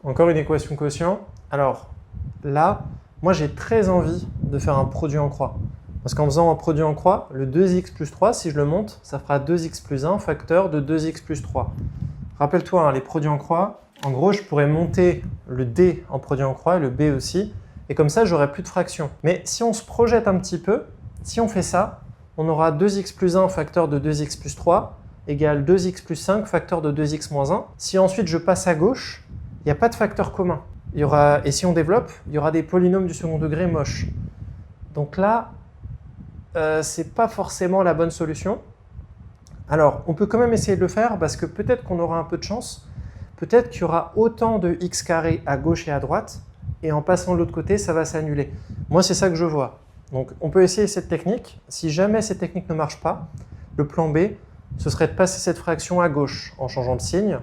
Encore une équation quotient. Alors là, moi j'ai très envie de faire un produit en croix. Parce qu'en faisant un produit en croix, le 2x plus 3, si je le monte, ça fera 2x plus 1 facteur de 2x plus 3. Rappelle-toi, hein, les produits en croix, en gros, je pourrais monter le d en produit en croix et le b aussi. Et comme ça, j'aurai plus de fractions. Mais si on se projette un petit peu, si on fait ça, on aura 2x plus 1 facteur de 2x plus 3 égale 2x plus 5 facteur de 2x moins 1. Si ensuite je passe à gauche, il n'y a pas de facteur commun. Et si on développe, il y aura des polynômes du second degré moches. Donc là, c'est pas forcément la bonne solution. Alors, on peut quand même essayer de le faire parce que peut-être qu'on aura un peu de chance. Peut-être qu'il y aura autant de x carré à gauche et à droite, et en passant de l'autre côté, ça va s'annuler. Moi, c'est ça que je vois. Donc, on peut essayer cette technique. Si jamais cette technique ne marche pas, le plan B, ce serait de passer cette fraction à gauche en changeant de signe,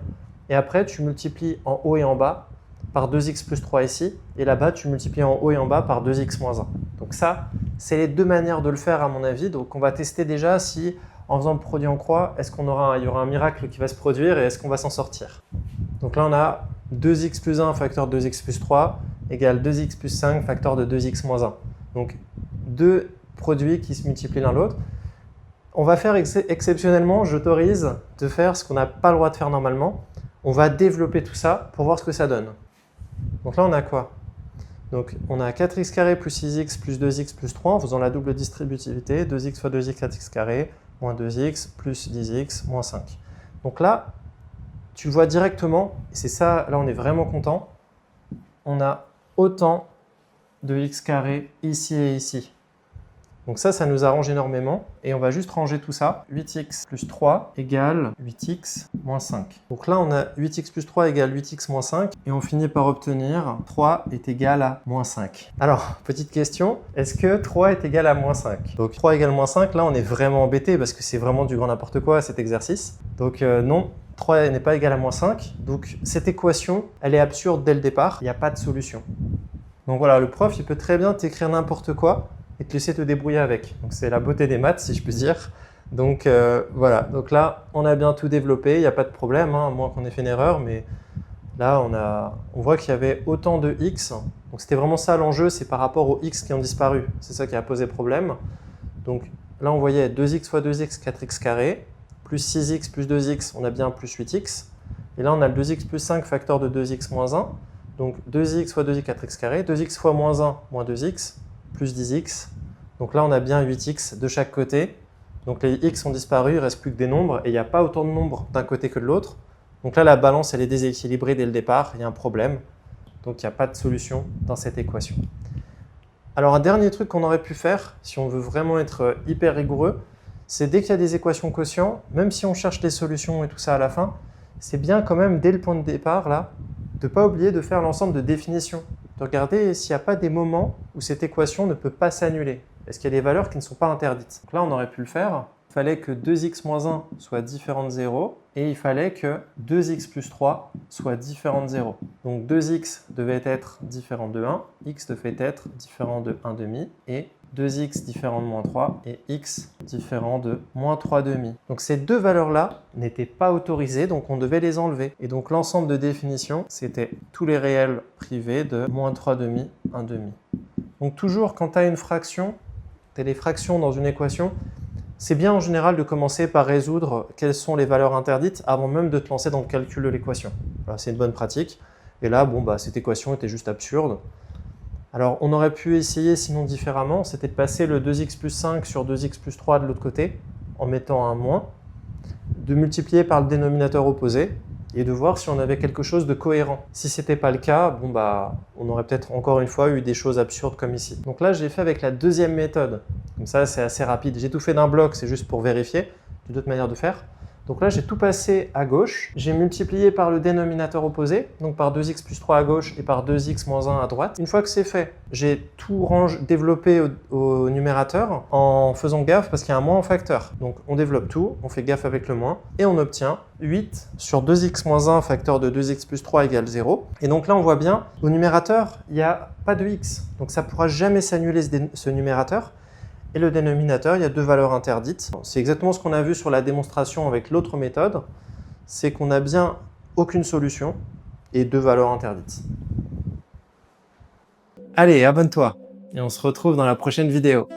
et après, tu multiplies en haut et en bas par 2x plus 3 ici, et là-bas, tu multiplies en haut et en bas par 2x moins 1. Donc ça, c'est les deux manières de le faire à mon avis. Donc on va tester déjà si, en faisant le produit en croix, il y aura un miracle qui va se produire et est-ce qu'on va s'en sortir. Donc là, on a 2x plus 1 facteur de 2x plus 3 égale 2x plus 5 facteur de 2x moins 1. Donc deux produits qui se multiplient l'un l'autre. On va faire exceptionnellement, j'autorise de faire ce qu'on n'a pas le droit de faire normalement. On va développer tout ça pour voir ce que ça donne. Donc là, on a quoi? Donc on a 4x carré plus 6x plus 2x plus 3 en faisant la double distributivité, 2x fois 2x 4x carré, moins 2x plus 10x moins 5. Donc là, tu vois directement, et c'est ça, là on est vraiment content, on a autant de x carré ici et ici. Donc ça nous arrange énormément. Et on va juste ranger tout ça. 8x plus 3 égale 8x moins 5. Donc là, on a 8x plus 3 égale 8x moins 5. Et on finit par obtenir 3 est égal à moins 5. Alors, petite question. Est-ce que 3 est égal à moins 5? Donc 3 égale moins 5, là, on est vraiment embêté parce que c'est vraiment du grand n'importe quoi cet exercice. Donc non, 3 n'est pas égal à moins 5. Donc cette équation, elle est absurde dès le départ. Il n'y a pas de solution. Donc voilà, le prof, il peut très bien t'écrire n'importe quoi et te laisser te débrouiller avec. Donc c'est la beauté des maths, si je puis dire. Donc voilà, donc là, on a bien tout développé, il n'y a pas de problème, hein, à moins qu'on ait fait une erreur, mais là, on voit qu'il y avait autant de x. Donc c'était vraiment ça l'enjeu, c'est par rapport aux x qui ont disparu. C'est ça qui a posé problème. Donc là, on voyait 2x fois 2x, 4x carré, plus 6x plus 2x, on a bien plus 8x. Et là, on a le 2x plus 5 facteur de 2x moins 1. Donc 2x fois 2x, 4x carré, 2x fois moins 1, moins 2x, plus 10x. Donc là, on a bien 8x de chaque côté. Donc les x ont disparu, il ne reste plus que des nombres, et il n'y a pas autant de nombres d'un côté que de l'autre. Donc là, la balance, elle est déséquilibrée dès le départ, il y a un problème. Donc il n'y a pas de solution dans cette équation. Alors un dernier truc qu'on aurait pu faire, si on veut vraiment être hyper rigoureux, c'est dès qu'il y a des équations quotients, même si on cherche les solutions et tout ça à la fin, c'est bien quand même, dès le point de départ, là, de ne pas oublier de faire l'ensemble de définitions, de regarder s'il n'y a pas des moments où cette équation ne peut pas s'annuler. Est-ce qu'il y a des valeurs qui ne sont pas interdites? Donc là, on aurait pu le faire. Il fallait que 2x moins 1 soit différent de 0 et il fallait que 2x plus 3 soit différent de 0. Donc 2x devait être différent de 1, x devait être différent de 1 demi et 2x différent de moins 3 et x différent de moins 3 demi. Donc ces deux valeurs-là n'étaient pas autorisées, donc on devait les enlever. Et donc l'ensemble de définition, c'était tous les réels privés de moins 3 demi, 1 demi. Donc toujours quand tu as une fraction, tu as des fractions dans une équation, c'est bien en général de commencer par résoudre quelles sont les valeurs interdites avant même de te lancer dans le calcul de l'équation. Voilà, c'est une bonne pratique. Et là, bon, cette équation était juste absurde. Alors, on aurait pu essayer sinon différemment, c'était de passer le 2x plus 5 sur 2x plus 3 de l'autre côté, en mettant un moins, de multiplier par le dénominateur opposé, et de voir si on avait quelque chose de cohérent. Si ce n'était pas le cas, on aurait peut-être encore une fois eu des choses absurdes comme ici. Donc là, je l'ai fait avec la deuxième méthode. Comme ça, c'est assez rapide. J'ai tout fait d'un bloc, c'est juste pour vérifier. J'ai d'autres manières de faire. Donc là, j'ai tout passé à gauche. J'ai multiplié par le dénominateur opposé, donc par 2x plus 3 à gauche et par 2x moins 1 à droite. Une fois que c'est fait, j'ai tout développé au numérateur en faisant gaffe parce qu'il y a un moins en facteur. Donc on développe tout, on fait gaffe avec le moins et on obtient 8 sur 2x moins 1 facteur de 2x plus 3 égale 0. Et donc là, on voit bien, au numérateur, il n'y a pas de x. Donc ça ne pourra jamais s'annuler ce numérateur. Et le dénominateur, il y a deux valeurs interdites. C'est exactement ce qu'on a vu sur la démonstration avec l'autre méthode. C'est qu'on n'a bien aucune solution. et 2 valeurs interdites. Allez, abonne-toi et on se retrouve dans la prochaine vidéo.